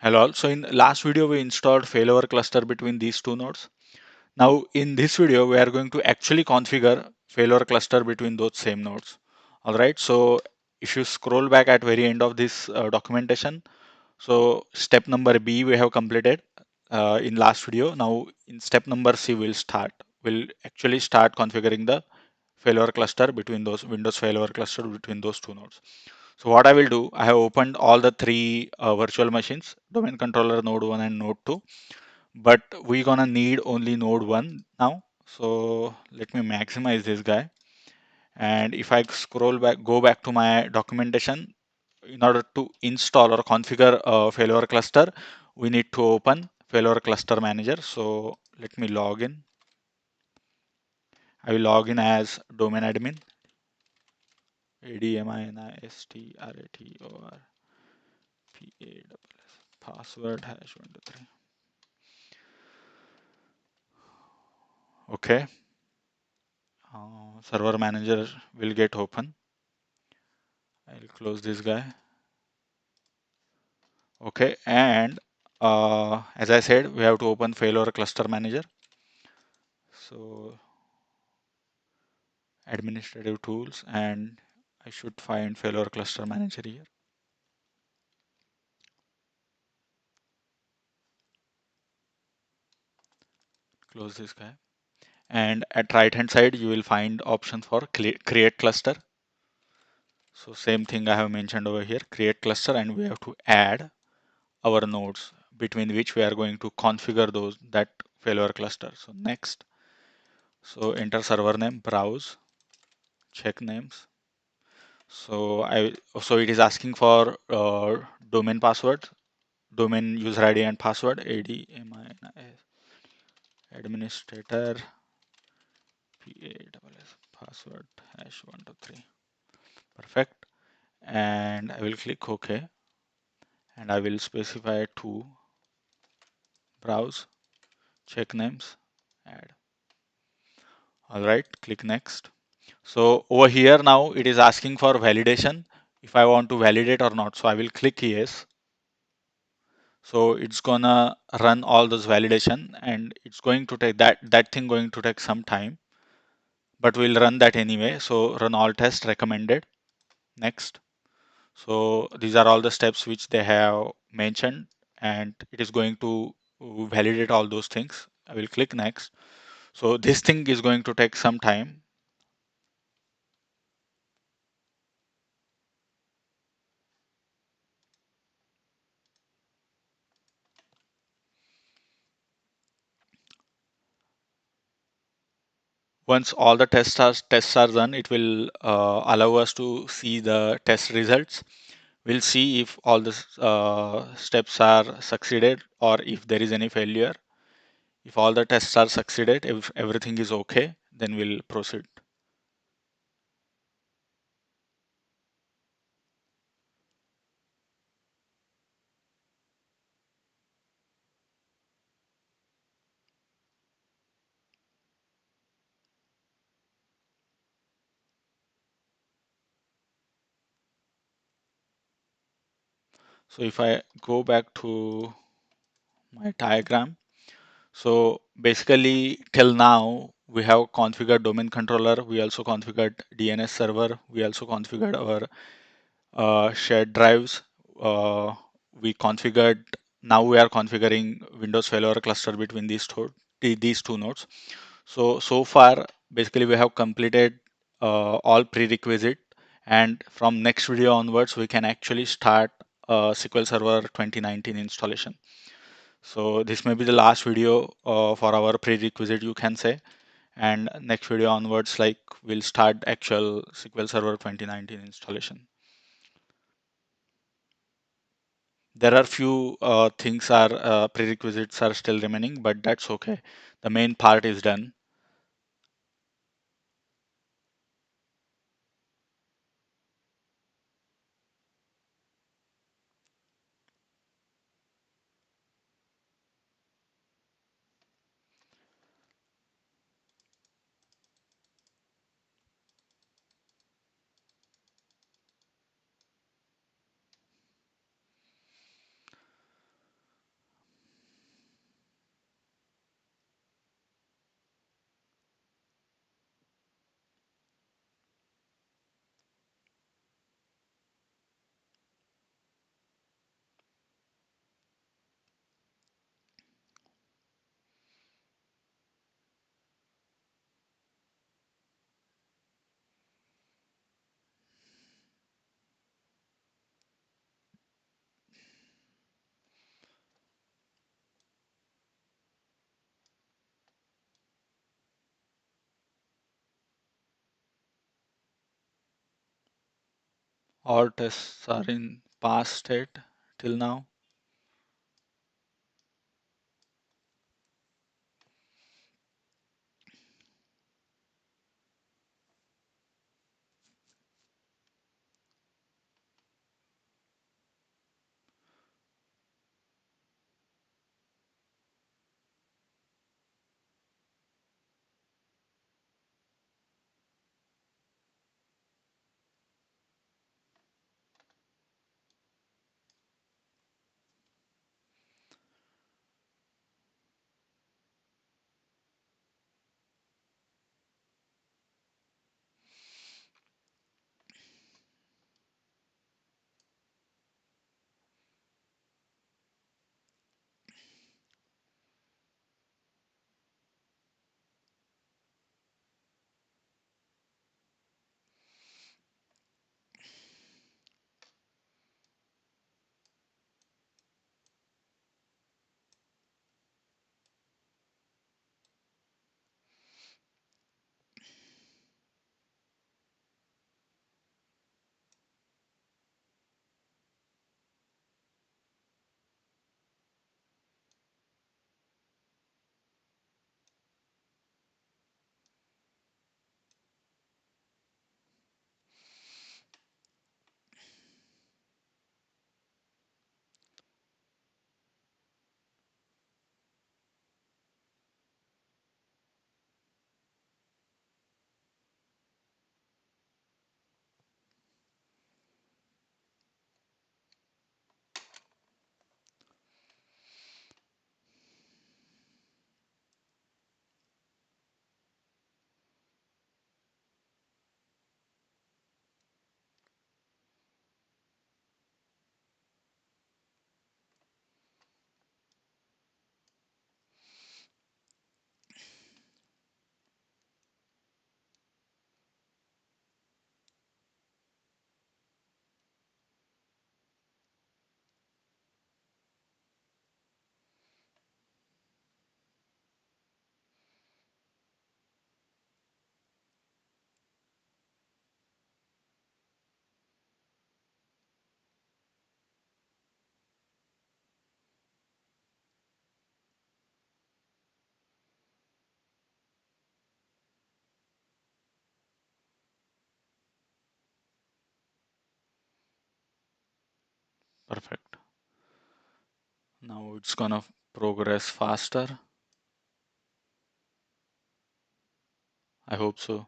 Hello all. So in last video we installed failover cluster between these two nodes. Now in this video we are going to actually configure failover cluster between those same nodes. Alright, so if you scroll back at very end of this documentation, so step number B we have completed in last video. Now in step number C we'll actually start configuring the failover cluster between those Windows failover cluster between those two nodes. So what I will do, I have opened all the three virtual machines, domain controller node 1 and node 2, but we gonna need only node 1 now. So let me maximize this guy. And if I scroll back, go back to my documentation, in order to install or configure a failover cluster, we need to open failover cluster manager. So let me log in. I will log in as domain admin, ADMINISTRATOR, password #123. Okay, server manager will get open. I'll close this guy. Okay, and as I said, we have to open failover cluster manager. So administrative tools, and I should find failover cluster manager here. Close this guy. And at right hand side, you will find option for create cluster. So same thing I have mentioned over here, create cluster, and we have to add our nodes between which we are going to configure that failover cluster. So next, so enter server name, browse, check names. So it is asking for domain password, domain user ID and password, ADMINIS, administrator, PASS, password #123. Perfect. And I will click OK, and I will specify to browse, check names, add. All right, click next. So over here now it is asking for validation if I want to validate or not. So I will click yes. So it's gonna run all those validation, and it's going to take that thing going to take some time, but we'll run that anyway. So run all tests recommended. Next. So these are all the steps which they have mentioned, and it is going to validate all those things. I will click next. So this thing is going to take some time. Once all the tests are done, it will allow us to see the test results. We'll see if all the steps are succeeded or if there is any failure. If all the tests are succeeded, if everything is okay, then we'll proceed. So if I go back to my diagram, so basically till now we have configured domain controller, we also configured DNS server, we also configured our shared drives. Uh, we configured, now we are configuring Windows failover cluster between these two nodes. So far, basically we have completed all prerequisite, and from next video onwards, we can actually start SQL Server 2019 installation. So this may be the last video for our prerequisite, you can say, and next video onwards, like we'll start actual SQL Server 2019 installation. There are few things are prerequisites are still remaining, but that's okay. The main part is done. All tests are in pass state till now. Perfect. Now it's gonna progress faster. I hope so.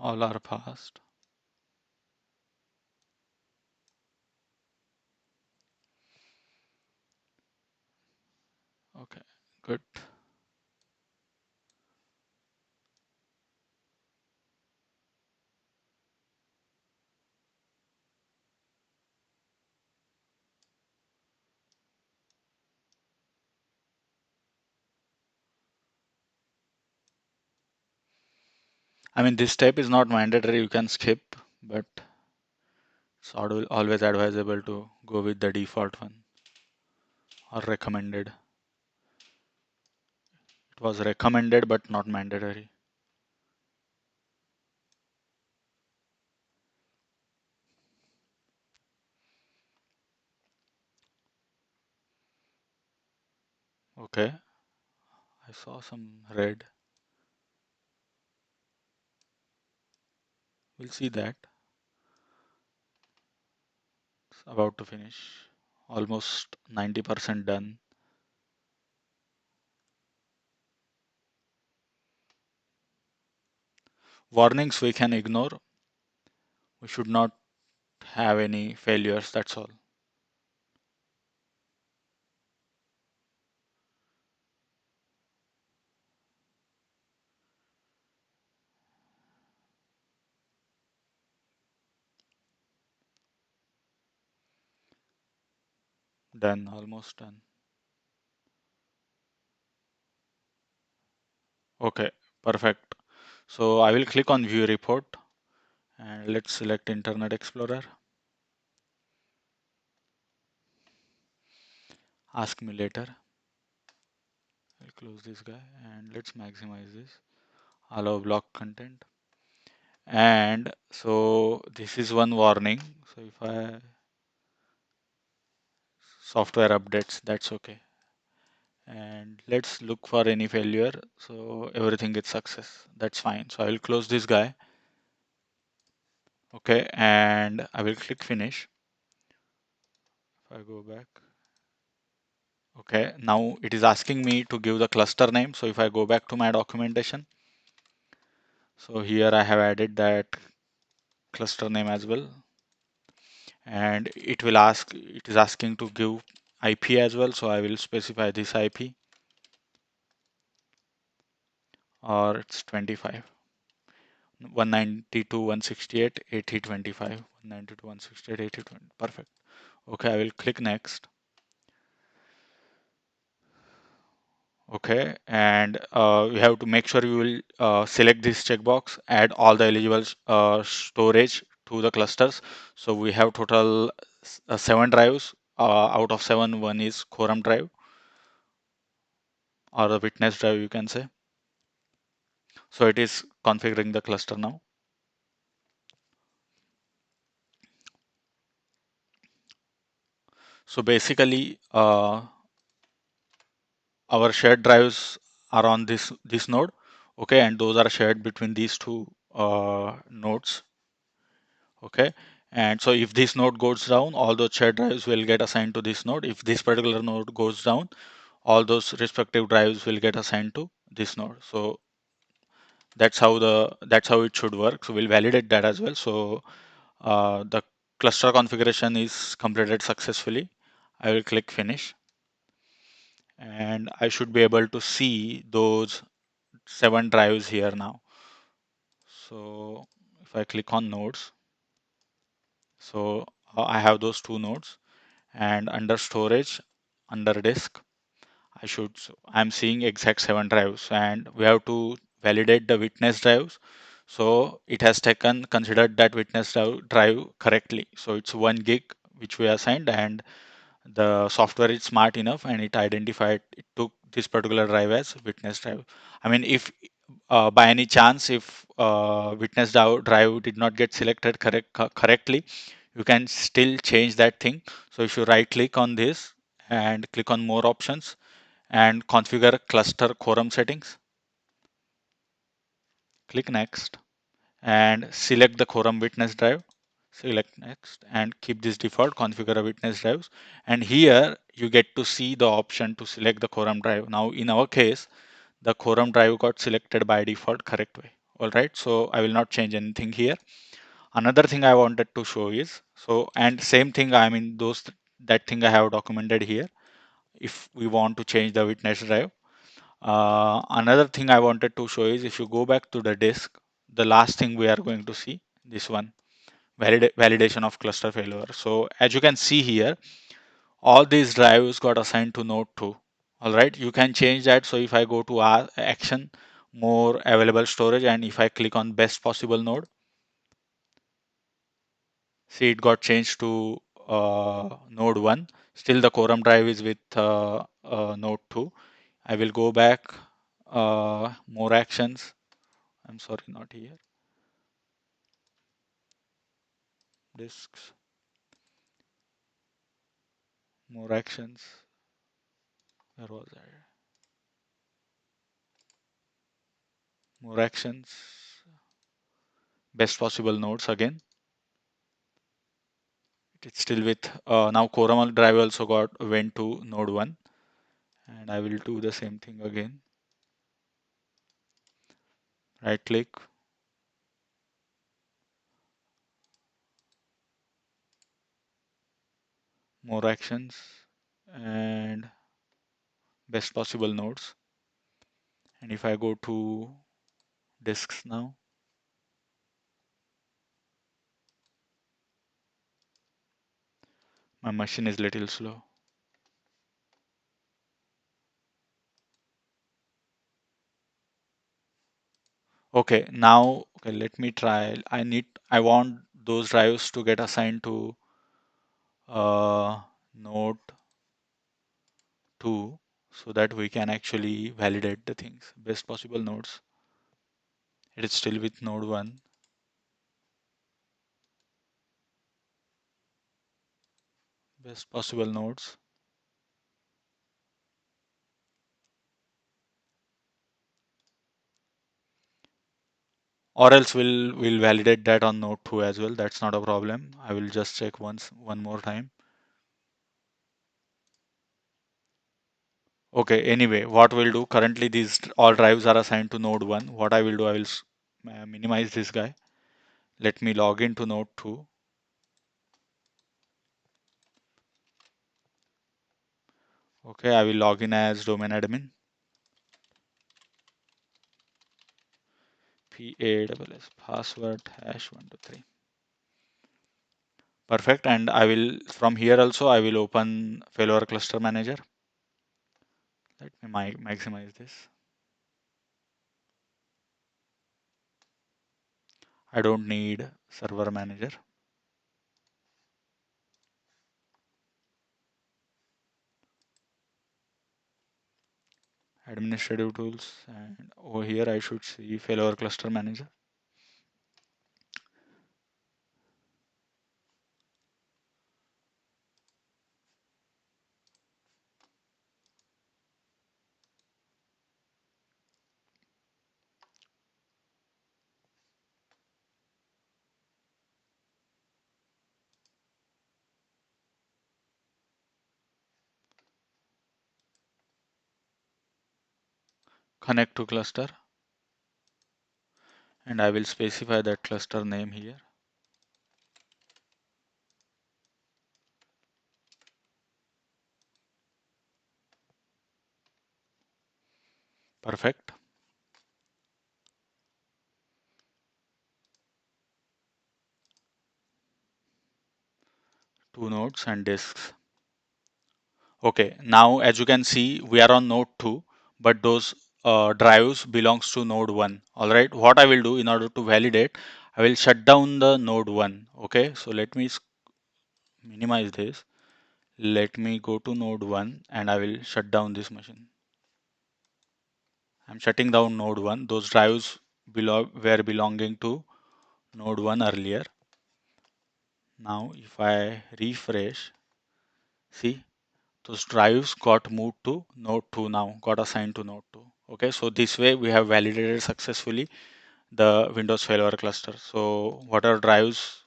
All are passed. Okay, good. I mean, this step is not mandatory, you can skip, but it's always advisable to go with the default one or recommended. It was recommended but not mandatory. Okay, I saw some red. We'll see that. It's about to finish. Almost 90% done. Warnings we can ignore. We should not have any failures, that's all. Done, almost done. Okay, perfect. So I will click on view report and let's select Internet Explorer. Ask me later. I'll close this guy and let's maximize this. Allow block content. And so this is one warning. So if I software updates, that's okay. And let's look for any failure. So everything gets success. That's fine. So I will close this guy. Okay, and I will click finish. If I go back. Okay, now it is asking me to give the cluster name. So if I go back to my documentation, so here I have added that cluster name as well. And it will ask, it is asking to give IP as well. So I will specify this IP or it's 25. 192.168.80.25. 192.168.80.20. Perfect. Okay, I will click next. Okay, and you have to make sure you will select this checkbox, add all the eligible storage to the clusters. So we have total 7 drives. Out of 7, one is quorum drive or the witness drive, you can say. So it is configuring the cluster now. So basically, our shared drives are on this node, okay, and those are shared between these two nodes, okay. And so if this node goes down, all those shared drives will get assigned to this node. If this particular node goes down, all those respective drives will get assigned to this node. So that's how it should work. So we'll validate that as well. So the cluster configuration is completed successfully. I will click finish and I should be able to see those 7 drives here now. So if I click on nodes, so I have those 2 nodes, and under storage, under disk, I'm seeing exact 7 drives, and we have to validate the witness drives. So it has considered that witness drive correctly. So it's 1 gig which we assigned, and the software is smart enough and it identified, it took this particular drive as witness drive. I mean, if by any chance, if witness drive did not get selected correctly, you can still change that thing. So if you right click on this and click on more options and configure cluster quorum settings, click next and select the quorum witness drive. Select next and keep this default, configure a witness drives. And here you get to see the option to select the quorum drive. Now in our case, the quorum drive got selected by default correct way. All right, so I will not change anything here. Another thing I wanted to show is, so and same thing, I mean those, that thing I have documented here. If we want to change the witness drive, another thing I wanted to show is, if you go back to the disk, the last thing we are going to see, this one, validation of cluster failure. So as you can see here, all these drives got assigned to node 2. All right, you can change that. So if I go to action, more available storage, and if I click on best possible node, see it got changed to node 1. Still the quorum drive is with node 2. I will go back, more actions. I'm sorry, not here. Disks, more actions. Where was I? More actions, best possible nodes again. It's still with now Coramal drive also got went to node 1, and I will do the same thing again. Right click, more actions, and best possible nodes. And if I go to disks now, my machine is little slow. Okay, now okay, let me try. I want those drives to get assigned to node 2 so that we can actually validate the things. Best possible nodes. It is still with node 1. Best possible nodes. Or else we'll validate that on node 2 as well. That's not a problem. I will just check one more time. Okay, anyway, what we'll do currently these all drives are assigned to node 1. What I will do, I will minimize this guy. Let me log into node 2. Okay, I will log in as domain admin. PASS password #123. Perfect. And I will from here also I will open failover cluster manager. Let me maximize this. I don't need server manager. Administrative tools, and over here I should see failover cluster manager. Connect to cluster, and I will specify that cluster name here. Perfect. Two nodes and disks. Okay, now as you can see, we are on node 2, but those drives belongs to node 1. All right, what I will do in order to validate, I will shut down the node 1. Okay, so let me minimize this. Let me go to node 1 and I will shut down this machine. I'm shutting down node 1. Those drives were belonging to node 1 earlier. Now if I refresh, see, those drives got moved to node 2 now, got assigned to node 2. Okay, so this way we have validated successfully the Windows failover cluster. So what are drives?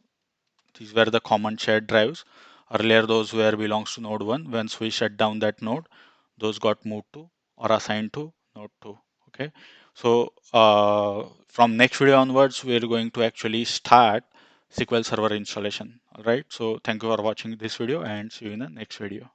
These were the common shared drives. Earlier those were belongs to node 1. Once we shut down that node, those got moved to or assigned to node 2. Okay, so from next video onwards, we are going to actually start SQL Server installation. All right, so thank you for watching this video and see you in the next video.